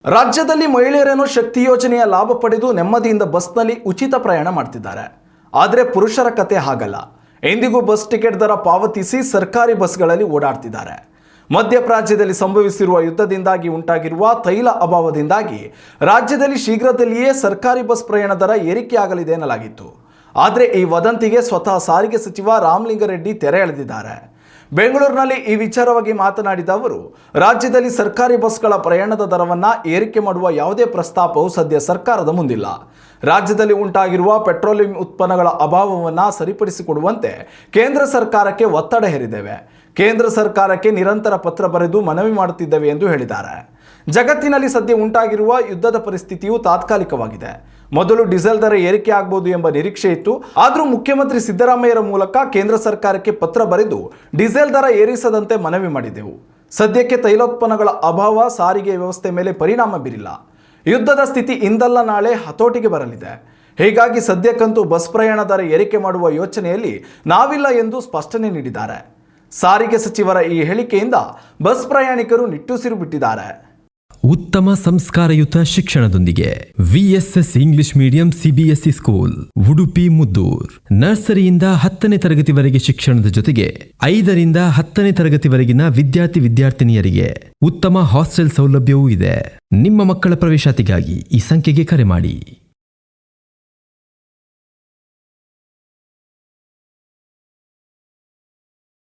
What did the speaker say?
ರಾಜ್ಯದಲ್ಲಿ ಮಹಿಳೆಯರನ್ನು ಶಕ್ತಿ ಯೋಜನೆಯ ಲಾಭ ಪಡೆದು ನೆಮ್ಮದಿಯಿಂದ ಬಸ್ನಲ್ಲಿ ಉಚಿತ ಪ್ರಯಾಣ ಮಾಡ್ತಿದ್ದಾರೆ. ಆದರೆ ಪುರುಷರ ಕತೆ ಹಾಗಲ್ಲ. ಎಂದಿಗೂ ಬಸ್ ಟಿಕೆಟ್ ದರ ಪಾವತಿಸಿ ಸರ್ಕಾರಿ ಬಸ್ಗಳಲ್ಲಿ ಓಡಾಡ್ತಿದ್ದಾರೆ. ಮಧ್ಯಪ್ರಾಚ್ಯದಲ್ಲಿ ಸಂಭವಿಸಿರುವ ಯುದ್ಧದಿಂದಾಗಿ ಉಂಟಾಗಿರುವ ತೈಲ ಅಭಾವದಿಂದಾಗಿ ರಾಜ್ಯದಲ್ಲಿ ಶೀಘ್ರದಲ್ಲಿಯೇ ಸರ್ಕಾರಿ ಬಸ್ ಪ್ರಯಾಣ ದರ ಏರಿಕೆಯಾಗಲಿದೆ ಎನ್ನಲಾಗಿತ್ತು. ಆದರೆ ಈ ವದಂತಿಗೆ ಸ್ವತಃ ಸಾರಿಗೆ ಸಚಿವ ರಾಮಲಿಂಗಾರೆಡ್ಡಿ ತೆರೆ ಎಳೆದಿದ್ದಾರೆ. ಬೆಂಗಳೂರಿನಲ್ಲಿ ಈ ವಿಚಾರವಾಗಿ ಮಾತನಾಡಿದ ಅವರು, ರಾಜ್ಯದಲ್ಲಿ ಸರ್ಕಾರಿ ಬಸ್ಗಳ ಪ್ರಯಾಣದ ದರವನ್ನು ಏರಿಕೆ ಮಾಡುವ ಯಾವುದೇ ಪ್ರಸ್ತಾಪವು ಸದ್ಯ ಸರ್ಕಾರದ ಮುಂದಿಲ್ಲ. ರಾಜ್ಯದಲ್ಲಿ ಉಂಟಾಗಿರುವ ಪೆಟ್ರೋಲಿಯಂ ಉತ್ಪನ್ನಗಳ ಅಭಾವವನ್ನು ಸರಿಪಡಿಸಿಕೊಡುವಂತೆ ಕೇಂದ್ರ ಸರ್ಕಾರಕ್ಕೆ ಒತ್ತಡ ಹೇರಿದ್ದೇವೆ. ಕೇಂದ್ರ ಸರ್ಕಾರಕ್ಕೆ ನಿರಂತರ ಪತ್ರ ಬರೆದು ಮನವಿ ಮಾಡುತ್ತಿದ್ದೇವೆ ಎಂದು ಹೇಳಿದ್ದಾರೆ. ಜಗತ್ತಿನಲ್ಲಿ ಸದ್ಯ ಉಂಟಾಗಿರುವ ಯುದ್ಧದ ಪರಿಸ್ಥಿತಿಯು ತಾತ್ಕಾಲಿಕವಾಗಿದೆ. ಮೊದಲು ಡೀಸೆಲ್ ದರ ಏರಿಕೆ ಆಗಬಹುದು ಎಂಬ ನಿರೀಕ್ಷೆ ಇತ್ತು. ಆದರೂ ಮುಖ್ಯಮಂತ್ರಿ ಸಿದ್ದರಾಮಯ್ಯರ ಮೂಲಕ ಕೇಂದ್ರ ಸರ್ಕಾರಕ್ಕೆ ಪತ್ರ ಬರೆದು ಡೀಸೆಲ್ ದರ ಏರಿಸದಂತೆ ಮನವಿ ಮಾಡಿದೆವು. ಸದ್ಯಕ್ಕೆ ತೈಲೋತ್ಪನ್ನಗಳ ಅಭಾವ ಸಾರಿಗೆ ವ್ಯವಸ್ಥೆ ಮೇಲೆ ಪರಿಣಾಮ ಬೀರಿಲ್ಲ. ಯುದ್ಧದ ಸ್ಥಿತಿ ಇಂದಲ್ಲ ನಾಳೆ ಹತೋಟಿಗೆ ಬರಲಿದೆ. ಹೀಗಾಗಿ ಸದ್ಯಕ್ಕಂತೂ ಬಸ್ ಪ್ರಯಾಣ ದರ ಏರಿಕೆ ಮಾಡುವ ಯೋಚನೆಯಲ್ಲಿ ನಾವಿಲ್ಲ ಎಂದು ಸ್ಪಷ್ಟನೆ ನೀಡಿದ್ದಾರೆ. ಸಾರಿಗೆ ಸಚಿವರ ಈ ಹೇಳಿಕೆಯಿಂದ ಬಸ್ ಪ್ರಯಾಣಿಕರು ನಿಟ್ಟುಸಿರು ಬಿಟ್ಟಿದ್ದಾರೆ. ಉತ್ತಮ ಸಂಸ್ಕಾರಯುತ ಶಿಕ್ಷಣದೊಂದಿಗೆ VSS English medium CBSE school Udupi Muddur. ನರ್ಸರಿಯಿಂದ 10ನೇ ತರಗತಿವರೆಗೆ ಶಿಕ್ಷಣದ ಜೊತೆಗೆ 5ರಿಂದ 10ನೇ ತರಗತಿವರೆಗಿನ ವಿದ್ಯಾರ್ಥಿನಿಯರಿಗೆ ಉತ್ತಮ ಹಾಸ್ಟೆಲ್ ಸೌಲಭ್ಯವೂ ಇದೆ. ನಿಮ್ಮ ಮಕ್ಕಳ ಪ್ರವೇಶಾತಿಗಾಗಿ ಈ ಸಂಖ್ಯೆಗೆ ಕರೆ ಮಾಡಿ.